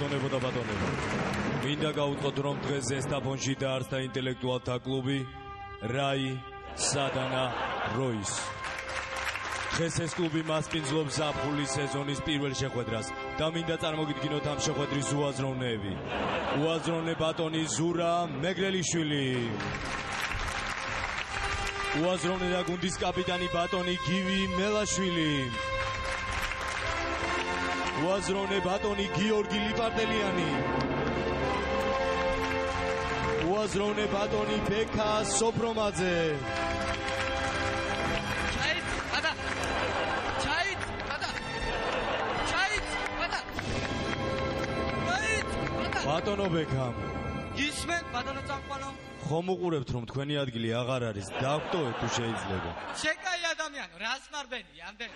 ბატონებო და ბატონებო, მინდა გავუწყოთ, რომ დღეს ზესტაფონში დაარსდა ინტელექტუალთა კლუბი რაი სადანა როის. დღეს ეს კლუბი მასპინძლობს ზაფხულის სეზონის პირველ შეხვედრას და მინდა წარმოგიდგინოთ ამ შეხვედრის უაზროვნეები. უაზროვნე ბატონი ზურა მეგრელიშვილი, უაზროვნე და გუნდის კაპიტანი ბატონი გივი მელაშვილი, უაზროვნე ბატონი გიორგი ლიპარტელიანი, უაზროვნე ბატონი ბექა სოფრომაძე, ბატონო ბექამ. ისმენ ბატონო წამყვანო. ხომ უყურებთ, რომ თქვენი ადგილი აღარ არის, დავტოვეთ თუ შეიძლება. შეკაი ადამიანო, რას მარბენი ამდენ.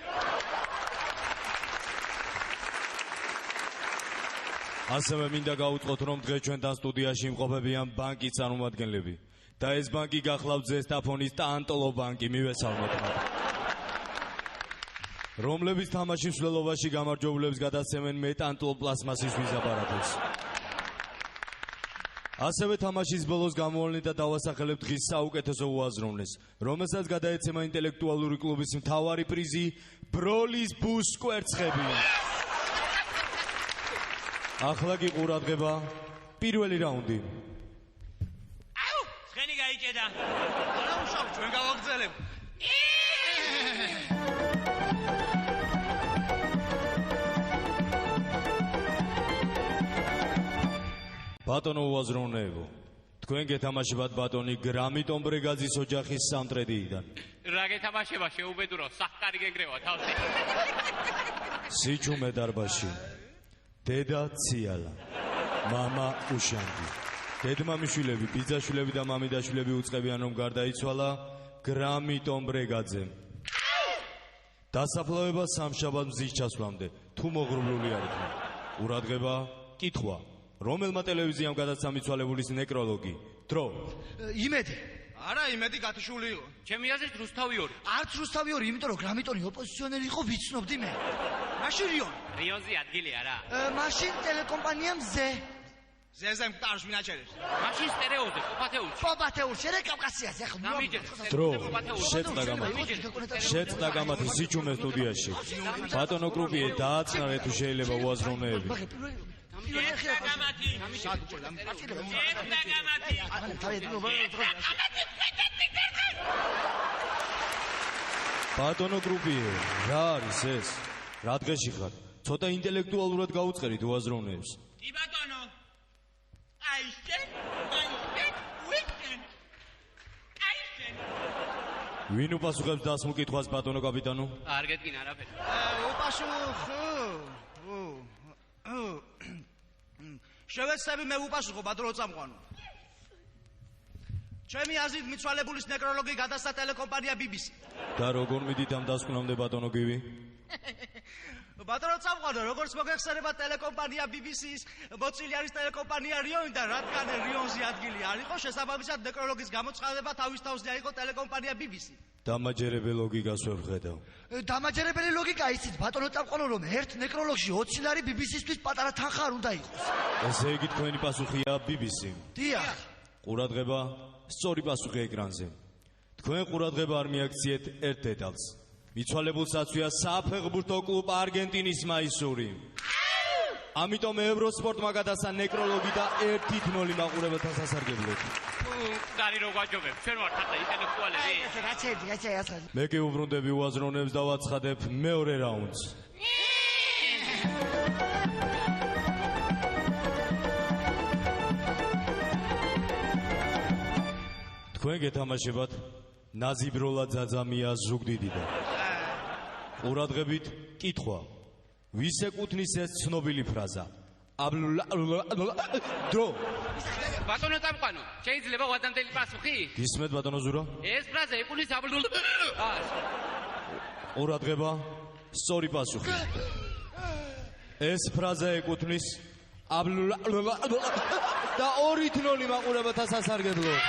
ასევე მინდა გავუწყოთ, რომ დღეს ჩვენთან სტუდიაში იმყოფებიან ბანკის წარმომადგენლები და ეს ბანკი გახლავთ ზესტაფონის ტანტოლო ბანკი, მივესალმოთ მათ. რომლების თამაშის მსვლელობაში გამარჯვებულებს გადასცემენ მეტანტლო პლასმასის ვიზაპარატებს. ასევე თამაშის ბოლოს გამოვალნით და დავასახელებთ დღის საუკეთესო უაზროვნეს, რომელსაც გადაეცემა ინტელექტუალური კლუბის მთავარი პრიზი ბროლის ბუს კვერცხები. ახლა კი ყურადღება, პირველი რაუნდი. აუ, ცხენი გაიჭედა. არა უშავ, ჩვენ გავაგრძელებ. ბატონო უაზროვნეებო, თქვენ გეთამაშებათ ბატონი გრამით ომბრეგაძის ოჯახის სამტრედიიდან. რა გეთამაშება შეუბედურო, სახკარი გეგრევა თავზე. სიჩუმე დარბაზში. დედა ციალა, მამა უშანგი. დედმამიშვილები, ბიძაშვილები და მამიდაშვილები უწყებიან, რომ გარდაიცვალა გრამით ომბრეგაძემ. დასაფლავება სამშაბათ მზის ჩასვლამდე, თუ მოღრუბლული არ იქნა. ყურადღება, კითხვა. რომელმა ტელევიზიამ გადაცა მიცვალებულის ნეკროლოგი? დრო. იმედი. არა, იმედი გათიშული იყო. ჩემი აზრით რუსთავი 2. არც რუსთავი 2, იმიტომ რომ გრამიტონი ოპოზიციონერი იყო, ვიცნობდი მე. მაშინ რიონ. რიონზე ადგილი არა. მაშინ ტელეკომპანია მზე. ზეზე მკვდარს ვინაჩერებს. მაშინ სტერეოზე, პოპათეულში. პოპათეულში, რა კავკასიაზე, ახლა დრო. შეწყდა გამათი სიჩუმე სტუდიაში. ბატონო კრუპიე, დააწნარე თუ შეიძლება უაზროვნეები. ბატონო კრუპიე, რა არის ეს? რა დღეში ხარ? ცოტა ინტელექტუალურად გაუწყერით უაზროვნეებს. ი ბატონო. აიშენ. ვინ უპასუხებს დასმულ კითხვას ბატონო კაპიტანო? არ გეტკინა არაფერი. უპასუხო. შევეცდები მე უპასუხო ბატონო წამყვანო. ჩემი აზრით მიცვალებულის ნეკროლოგი გადასცა ტელეკომპანია BBC. და როგორ მიდით ამ დასკვნამდე ბატონო გივი? ბატონო წამყვანო, როგორც მოგეხსენება ტელეკომპანია BBC-ის მოწილი არის ტელეკომპანია რიონიდან, რადგან რიონზე ადგილი არ იყო, შესაბამისად ნეკროლოგის გამოცხადება თავის თავზე აიღო ტელეკომპანია BBC. დამაჯერებელი ლოგიკას ვერ ვხედავ. დამაჯერებელი ლოგიკა იცით ბატონო წამყვანო, რომ ერთ ნეკროლოგში 20 ლარი BBC-ისთვის პატარა თანხა არ უნდა იყოს. ესე იგი თქვენი პასუხია BBC. დიახ. ყურადღება, სწორი პასუხი ეკრანზე. თქვენ ყურადღება არ მიაქციეთ ერთ დეტალს. მიცვალებულ საცვია საფეხბურთო კლუბ არგენტინის მაისური. ამიტომ ევროსპორტმა გადასცა ნეკროლოგი და 1-0 მაყურებელთა სასარგებლოდ. კარი რო გვაჯობებ, ჩვენ ვართ ახლა ინტელექტუალები. რაცა. მე კი უბრუნდები უაზროვნეებს და ვაცხადებ მეორე რაუნდს. თქვენ გეთამაშებათ ნაზიბროლა ძაძამია ზუგდიდიდან. ყურადღებით, კითხვა. ვის ეკუთვნის ეს ცნობილი ფრაზა? დრო. ბატონო წამყვანო, შეიძლება ვადამდელი პასუხი? გისმენთ ბატონო ზურო? ეს ფრაზა ეკუთვნის ყურადღება, სწორი პასუხი. ეს ფრაზა ეკუთვნის და 2-0 მაყურებელთა სასარგებლოდ.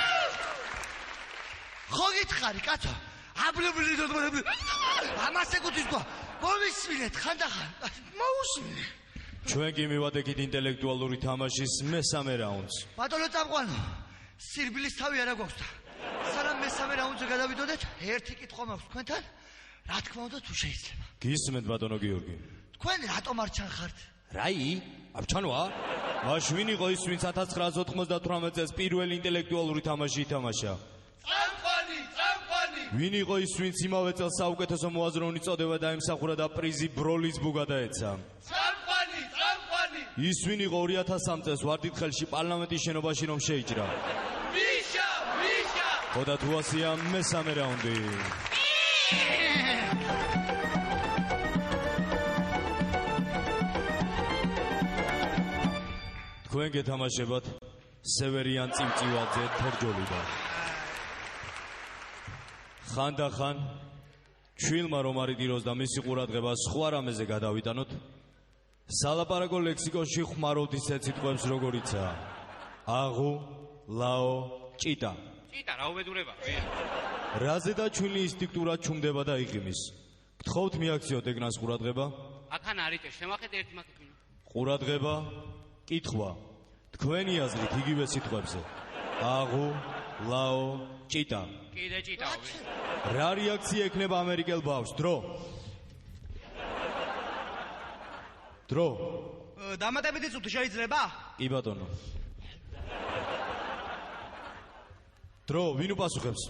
ხო გითხარი, კაცო? ამას ეკუთვნის გვა. მოვისმინეთ ხანდახან. მოусმინე. ჩვენ კი მივადექით ინტელექტუალური თამაშის მესამე რაუნდს. ბატონო წამყვანო, სირბილის თავი არა გვაქვს და სანამ მესამე რაუნდზე გადავიდოდეთ, ერთი კითხვა მაქვს თქვენთან, რა თქმა უნდა თუ შეიძლება. გისმენთ ბატონო გიორგი. თქვენ რატომ არ ჩანხართ? რაი? აბჩანვა? მაშ ვინ იყო ის, ვინც 1998 წელს პირველი ინტელექტუალური თამაში ითამაშა? წამყვანი! ვინ იყო ის, ვინც იმავე წელს საუკეთესო მოაზროვნე წოდება დაემსახურა და პრიზი ბროლის ბუ გადაეცა? წამყვანი! ის ვინ იყო 2003 წელს ვარდით ხელში პარლამენტის შენობაში რომ შეიჭრა? მიშა! ხოდა თუ ასია მესამე რაუნდი. თქვენ გეთამაშებათ სევერიან წივწივაძე თერჯოლიდან. ხანდახან ჩვილმა რომ არიდიროს და მისი ყურადღება სხვა რამეზე გადავიტანოთ, სალაპარაკო ლექსიკონში ხმარობთ ისეთ სიტყვებს როგორიცაა აღუ, ლაო, ჭიტა. ჭიტა რა უბედურება? რაზე და ჩვილი ინსტინქტურად ჩუმდება და იყიმის. გთხოვთ მიაქციოთ ეკრანს ყურადღება. აქან არიწე, შემახედე ერთი მაკეტინო. ყურადღება, კითხვა. თქვენი აზრით იგივე სიტყვებზე. აღუ, ლაო, ჭიტა. კიდე ჭიტაო. რა რეაქცია ექნება ამერიკელ ბავშვს? დრო. დამატებითი წუთი შეიძლება? კი ბატონო. დრო, ვინ უპასუხებს?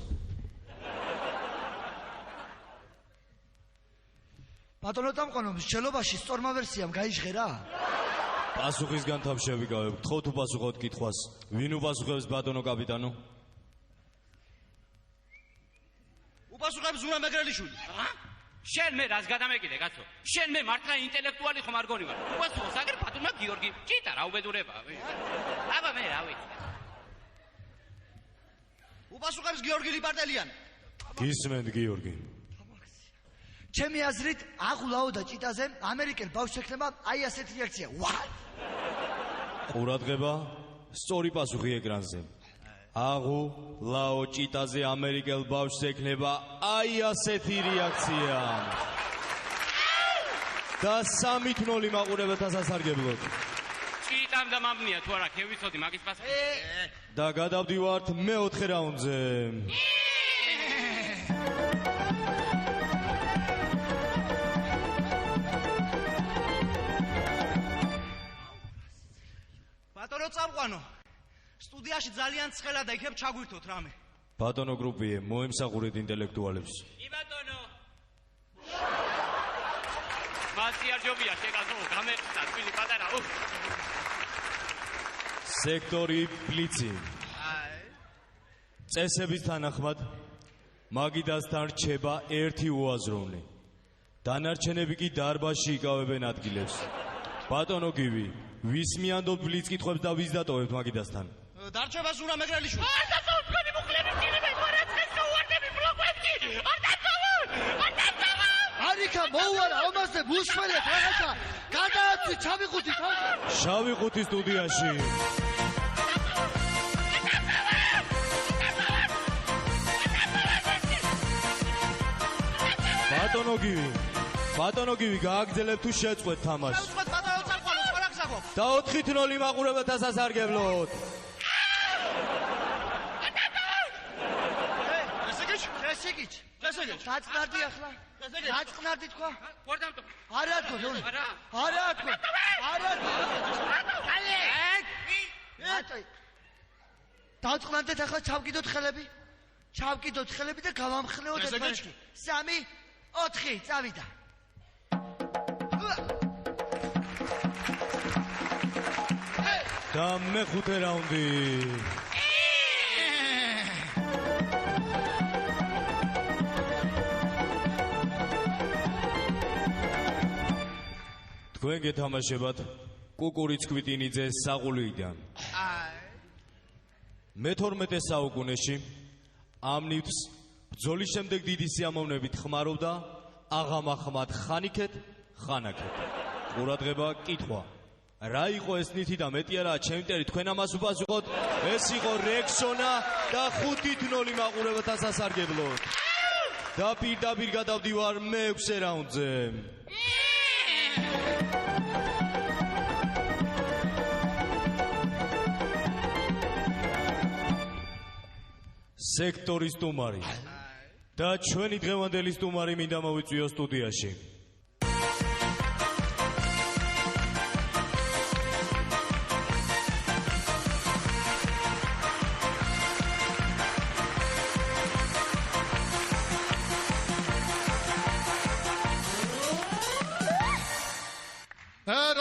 ბატონო წამყვანო, მსჯელობაში სწორმა ვერსიამ გაიჟღერა? პასუხისგან თავშევი გავებ. გთხოვთ უპასუხოთ კითხვას. ვინ უპასუხებს ბატონო კაპიტანო? უპასუხებს ზურა მეგრელიშვილი. შენ მე რას გადამეკიდე კაცო? შენ მე მართლა ინტელექტუალი ხომ არ გონი ვარ? უპასუხოს აგერ ბატონმა გიორგი. ჭიტა რა უბედურება? აბა მე რა ვიცი. უპასუხებს გიორგი ლიპარტელიანი. გისმენთ გიორგი. ჩემი აზრით, აღუ, ლაო და ჭიტაზე ამერიკელ ბავშვს ექნება აი ასეთი რეაქცია. What? ყურადღება, სწორი პასუხი ეკრანზე. აღუ, ლაო, ჭიტაზე ამერიკელ ბავშვს ექნება აი ასეთი რეაქცია. და 3-0 მაყურებელთა სასარგებლოდ. ჭიტამ და მამნია თუ არა, ქევიცოდი მაგის პასუხი. და გადავდივართ მეოთხე რაუნდზე. ბატონო წამყვანო, სტუდიაში ძალიან ცხელა და იქებ ჩაგვირთოთ რამე. ბატონო გრუპიე, მოემსახურეთ ინტელექტუალებს. კი ბატონო. მასიარჯობია შეგაზო, გამერთა თვილი პატარა. სექტორი ბლიცი. წესების თანახმად მაგიდასთან რჩება ერთი უაზროვნე. დანარჩენები კი დარბაზში იკავებენ ადგილებს. ბატონო გივი, ვის მიანდობთ ბლიც კითხვებს და ვის დატოვებთ მაგიდასთან? დარჩება ზურა მეგრელიშვილი. არ დაწოვ თქვენი მუხლები მტირება ვარაც ეს უვარდები პროგვესტი. არ დაწოვ! არიქა მოუარა ამაზე მუსმელეთ რაღაცა. გადააცვი ჩავიხუთი თავზე. შავი ხუთი სტუდიაში. ბატონო გივი, გააგრძელებ თუ შეწყვეთ თამაშს. შეწყვეთ ბატონო წამყვანო, სხვა გზა გვაქვს. და 4-0 მაყურებელთა სასარგებლოდ. ესიგიჩ. დაწყნარდი ახლა. დაწყნარდი თქვა. ვარდამტო. არა თქო, არა. არა თქო. არა თქო. დაწყნარდეთ ახლა ჩავკიდოთ ხელები. ჩავკიდოთ ხელები და გავამხნეოთ ერთმანეთს. 3, 4 წავიდა. და მეხუთე რაუნდი. თქვენ გეთამაშებათ კუკურიც კვიტინიძეს საყულიდან. მე-12 საუკუნეში ამ ნივთს ბრძოლის შემდეგ დიდი სიამოვნებით ხმარობდა აღამაჰმად ხანიქეთ ხანაქეთ. ყურადღება, კითხვა. რა იყო ეს ნივთი და მეტი არა, ჩემი მტერი, თქვენ ამას უპასუხოთ. ეს იყო რექსონა და 5-0 მაყურებელთა სასარგებლოდ. და პირდაპირ გადავდივარ მე-6 რაუნდზე. სექტორის სტუმარი. და ჩვენი დღევანდელი სტუმარი მინდა მოვიწვიოს სტუდიაში.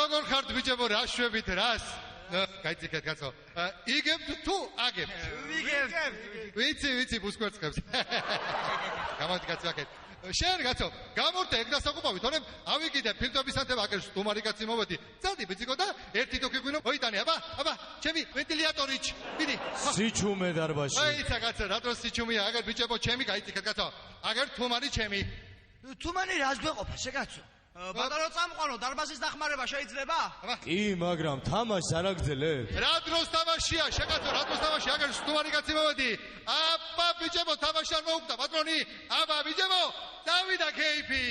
როგორ ხართ ბიჭებო, რა შვებით, რას? გაიციქეთ კაცო. იგებთ თუ აგებთ? ვიცი, ბუსკვერცხებს. გამოდი კაცო აქეთ. შენ კაცო, გამორთე ეგ დასაკუპავი, თორემ ავიგიდე ფილტვების ანთებ აგერ სტუმარი კაცი მოვედი. წავდი ბიჭიკო და ერთი თოქი გვინო. ოიტანი, აბა, ჩემი ვენტილატორიჩ. მიდი. სიჩუმე დარბაზში. აიცა კაცო, რა დროს სიჩუმეა, აგერ ბიჭებო, ჩემი გაიციქეთ კაცო. აგერ თუმარი ჩემი. თუმანი რას გვეყოფა, შეკაცო? ბატონო წამყვანო, დარბაზის დახმარება შეიძლება? კი, მაგრამ თამაშს არ აგრძელებ? რა დროს თამაშია, შეკაცო, რა დროს თამაშია, აგერ სტუმარი კაცი მოვედი. აბა ბიჭებო, თამაში არ მოუხდა, პატრონი. აბა ბიჭებო, დავიდა ქეიფი.